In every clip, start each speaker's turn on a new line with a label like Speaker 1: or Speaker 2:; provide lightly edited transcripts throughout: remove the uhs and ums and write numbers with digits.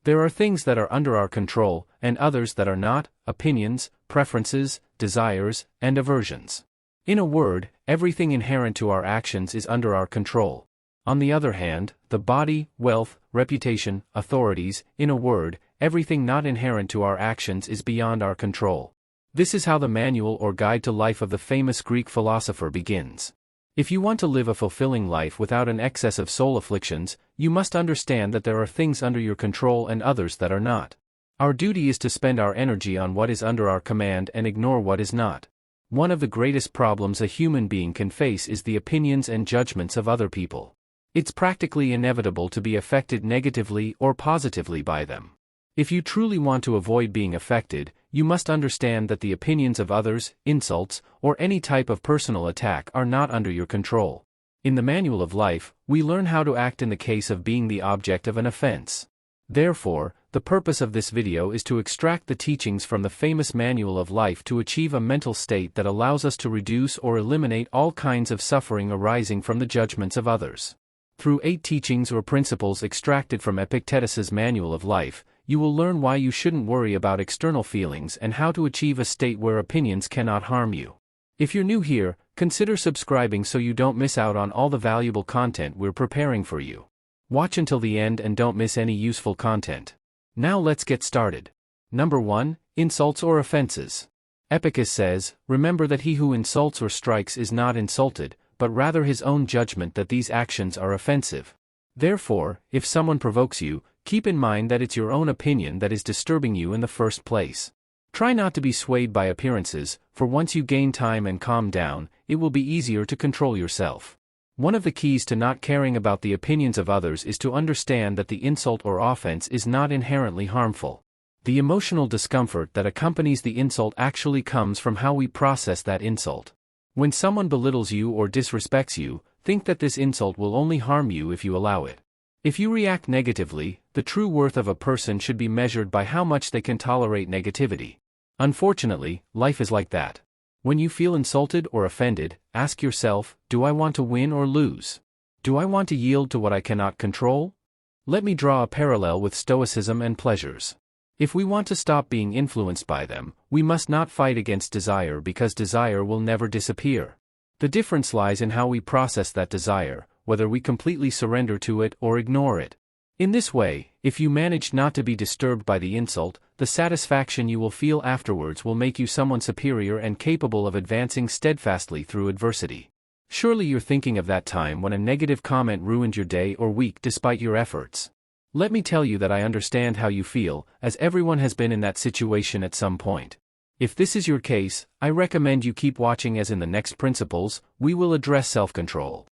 Speaker 1: There are things that are under our control, and others that are not, opinions, preferences, desires, and aversions. In a word, everything inherent to our actions is under our control. On the other hand, the body, wealth, reputation, authorities, in a word, everything not inherent to our actions is beyond our control. This is how the manual or guide to life of the famous Greek philosopher begins. If you want to live a fulfilling life without an excess of soul afflictions, you must understand that there are things under your control and others that are not. Our duty is to spend our energy on what is under our command and ignore what is not. One of the greatest problems a human being can face is the opinions and judgments of other people. It's practically inevitable to be affected negatively or positively by them. If you truly want to avoid being affected, you must understand that the opinions of others, insults, or any type of personal attack are not under your control. In the Manual of Life, we learn how to act in the case of being the object of an offense. Therefore, the purpose of this video is to extract the teachings from the famous Manual of Life to achieve a mental state that allows us to reduce or eliminate all kinds of suffering arising from the judgments of others. Through 8 teachings or principles extracted from Epictetus's Manual of Life, you will learn why you shouldn't worry about external feelings and how to achieve a state where opinions cannot harm you. If you're new here, consider subscribing so you don't miss out on all the valuable content we're preparing for you. Watch until the end and don't miss any useful content. Now let's get started. Number 1, Insults or Offenses. Epictetus says, "Remember that he who insults or strikes is not insulted, but rather his own judgment that these actions are offensive." Therefore, if someone provokes you, keep in mind that it's your own opinion that is disturbing you in the first place. Try not to be swayed by appearances, for once you gain time and calm down, it will be easier to control yourself. One of the keys to not caring about the opinions of others is to understand that the insult or offense is not inherently harmful. The emotional discomfort that accompanies the insult actually comes from how we process that insult. When someone belittles you or disrespects you, think that this insult will only harm you if you allow it. If you react negatively, the true worth of a person should be measured by how much they can tolerate negativity. Unfortunately, life is like that. When you feel insulted or offended, ask yourself, do I want to win or lose? Do I want to yield to what I cannot control? Let me draw a parallel with Stoicism and pleasures. If we want to stop being influenced by them, we must not fight against desire because desire will never disappear. The difference lies in how we process that desire, whether we completely surrender to it or ignore it. In this way, if you manage not to be disturbed by the insult, the satisfaction you will feel afterwards will make you someone superior and capable of advancing steadfastly through adversity. Surely you're thinking of that time when a negative comment ruined your day or week despite your efforts. Let me tell you that I understand how you feel, as everyone has been in that situation at some point. If this is your case, I recommend you keep watching, as in the next principles, we will address self-control.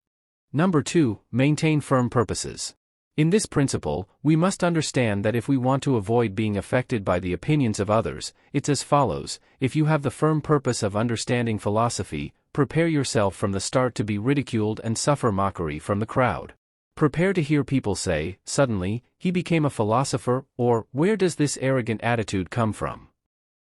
Speaker 1: Number 2, Maintain firm purposes. In this principle, we must understand that if we want to avoid being affected by the opinions of others, it's as follows: if you have the firm purpose of understanding philosophy, prepare yourself from the start to be ridiculed and suffer mockery from the crowd. Prepare to hear people say, "Suddenly, he became a philosopher," or "Where does this arrogant attitude come from?"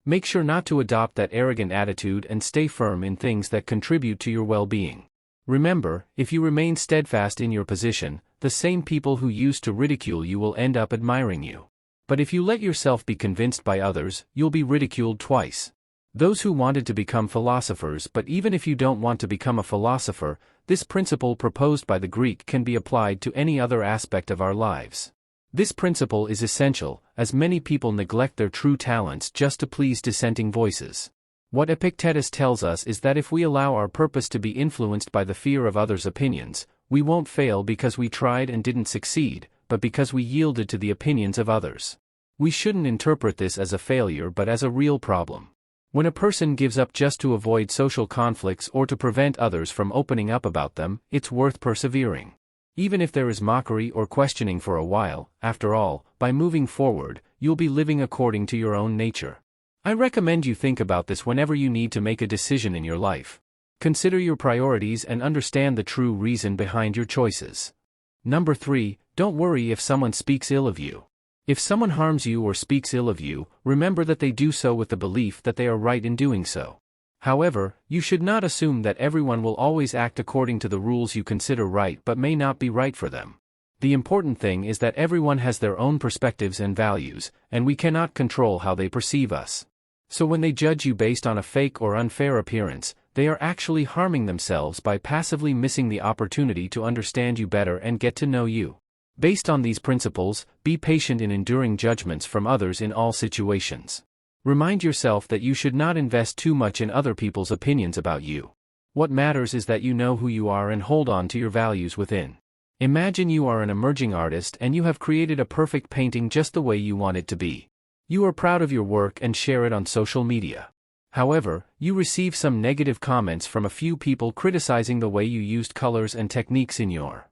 Speaker 1: Make sure not to adopt that arrogant attitude and stay firm in things that contribute to your well-being. Remember, if you remain steadfast in your position, the same people who used to ridicule you will end up admiring you. But if you let yourself be convinced by others, you'll be ridiculed twice. Those who wanted to become philosophers. But even if you don't want to become a philosopher, this principle proposed by the Greek can be applied to any other aspect of our lives. This principle is essential, as many people neglect their true talents just to please dissenting voices. What Epictetus tells us is that if we allow our purpose to be influenced by the fear of others' opinions, we won't fail because we tried and didn't succeed, but because we yielded to the opinions of others. We shouldn't interpret this as a failure but as a real problem. When a person gives up just to avoid social conflicts or to prevent others from opening up about them, it's worth persevering. Even if there is mockery or questioning for a while, after all, by moving forward, you'll be living according to your own nature. I recommend you think about this whenever you need to make a decision in your life. Consider your priorities and understand the true reason behind your choices. Number 3, don't worry if someone speaks ill of you. If someone harms you or speaks ill of you, remember that they do so with the belief that they are right in doing so. However, you should not assume that everyone will always act according to the rules you consider right but may not be right for them. The important thing is that everyone has their own perspectives and values, and we cannot control how they perceive us. So when they judge you based on a fake or unfair appearance, they are actually harming themselves by passively missing the opportunity to understand you better and get to know you. Based on these principles, be patient in enduring judgments from others in all situations. Remind yourself that you should not invest too much in other people's opinions about you. What matters is that you know who you are and hold on to your values within. Imagine you are an emerging artist and you have created a perfect painting just the way you want it to be. You are proud of your work and share it on social media. However, you receive some negative comments from a few people criticizing the way you used colors and techniques in your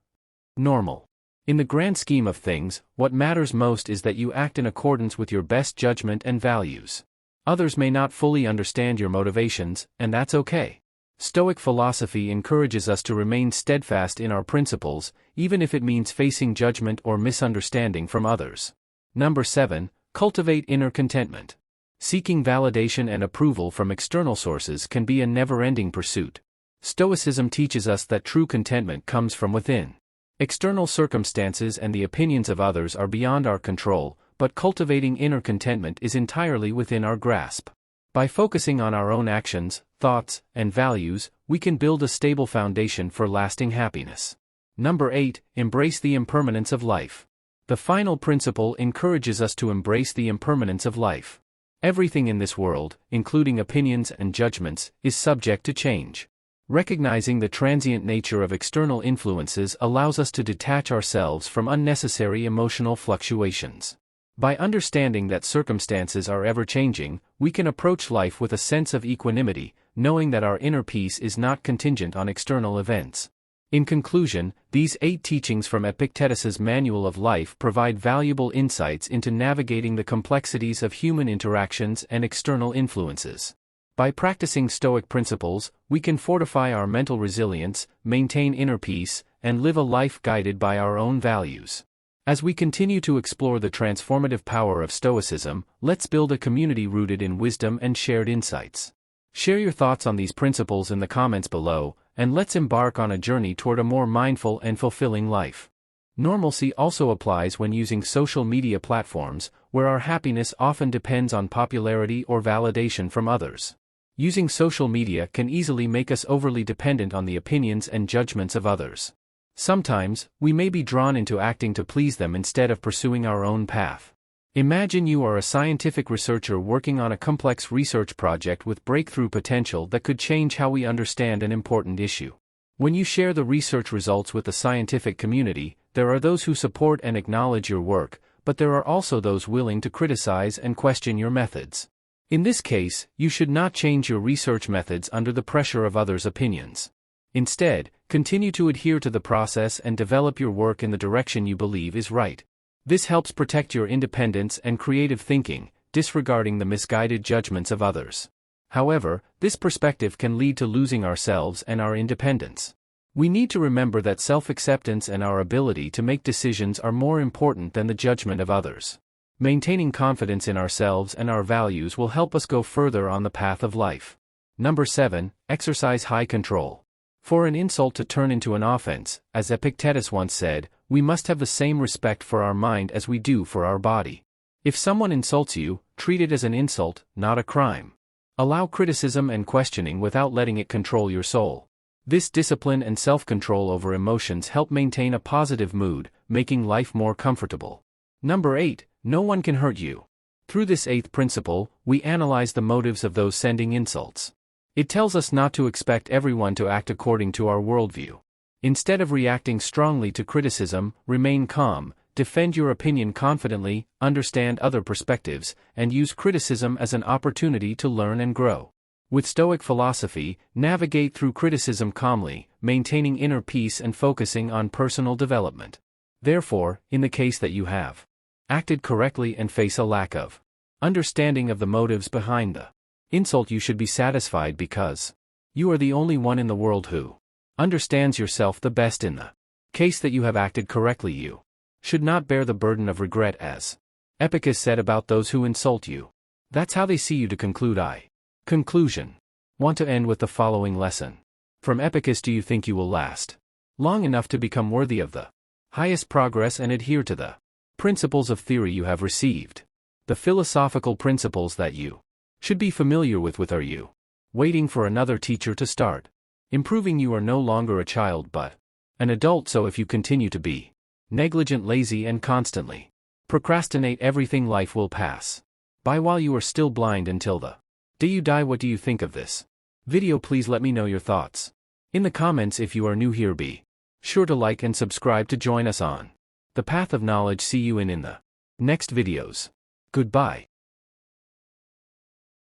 Speaker 1: normal. In the grand scheme of things, what matters most is that you act in accordance with your best judgment and values. Others may not fully understand your motivations, and that's okay. Stoic philosophy encourages us to remain steadfast in our principles, even if it means facing judgment or misunderstanding from others. Number 7. Cultivate inner contentment. Seeking validation and approval from external sources can be a never-ending pursuit. Stoicism teaches us that true contentment comes from within. External circumstances and the opinions of others are beyond our control, but cultivating inner contentment is entirely within our grasp. By focusing on our own actions, thoughts, and values, we can build a stable foundation for lasting happiness. Number 8. Embrace the impermanence of life. The final principle encourages us to embrace the impermanence of life. Everything in this world, including opinions and judgments, is subject to change. Recognizing the transient nature of external influences allows us to detach ourselves from unnecessary emotional fluctuations. By understanding that circumstances are ever-changing, we can approach life with a sense of equanimity, knowing that our inner peace is not contingent on external events. In conclusion, these 8 teachings from Epictetus's Manual of Life provide valuable insights into navigating the complexities of human interactions and external influences. By practicing Stoic principles, we can fortify our mental resilience, maintain inner peace, and live a life guided by our own values. As we continue to explore the transformative power of Stoicism, let's build a community rooted in wisdom and shared insights. Share your thoughts on these principles in the comments below, and let's embark on a journey toward a more mindful and fulfilling life. Normalcy also applies when using social media platforms, where our happiness often depends on popularity or validation from others. Using social media can easily make us overly dependent on the opinions and judgments of others. Sometimes, we may be drawn into acting to please them instead of pursuing our own path. Imagine you are a scientific researcher working on a complex research project with breakthrough potential that could change how we understand an important issue. When you share the research results with the scientific community, there are those who support and acknowledge your work, but there are also those willing to criticize and question your methods. In this case, you should not change your research methods under the pressure of others' opinions. Instead, continue to adhere to the process and develop your work in the direction you believe is right. This helps protect your independence and creative thinking, disregarding the misguided judgments of others. However, this perspective can lead to losing ourselves and our independence. We need to remember that self-acceptance and our ability to make decisions are more important than the judgment of others. Maintaining confidence in ourselves and our values will help us go further on the path of life. Number 7. Exercise high control. For an insult to turn into an offense, as Epictetus once said, we must have the same respect for our mind as we do for our body. If someone insults you, treat it as an insult, not a crime. Allow criticism and questioning without letting it control your soul. This discipline and self-control over emotions help maintain a positive mood, making life more comfortable. Number 8. No one can hurt you. Through this 8th principle, we analyze the motives of those sending insults. It tells us not to expect everyone to act according to our worldview. Instead of reacting strongly to criticism, remain calm, defend your opinion confidently, understand other perspectives, and use criticism as an opportunity to learn and grow. With Stoic philosophy, navigate through criticism calmly, maintaining inner peace and focusing on personal development. Therefore, in the case that you have acted correctly and face a lack of understanding of the motives behind the insult, you should be satisfied because you are the only one in the world who understands yourself the best. In the case that you have acted correctly, you should not bear the burden of regret, as Epictetus said about those who insult you. That's how they see you. To conclude, Conclusion. Want to end with the following lesson. From Epictetus: do you think you will last long enough to become worthy of the highest progress and adhere to the principles of theory you have received. The philosophical principles that you should be familiar with are you waiting for another teacher to start improving. You are no longer a child but an adult, so if you continue to be negligent, lazy, and constantly procrastinate, everything life will pass by while you are still blind until the day you die. What do you think of this video? Please let me know your thoughts in the comments. If you are new here, be sure to like and subscribe to join us on the path of knowledge. See you in the next videos. Goodbye.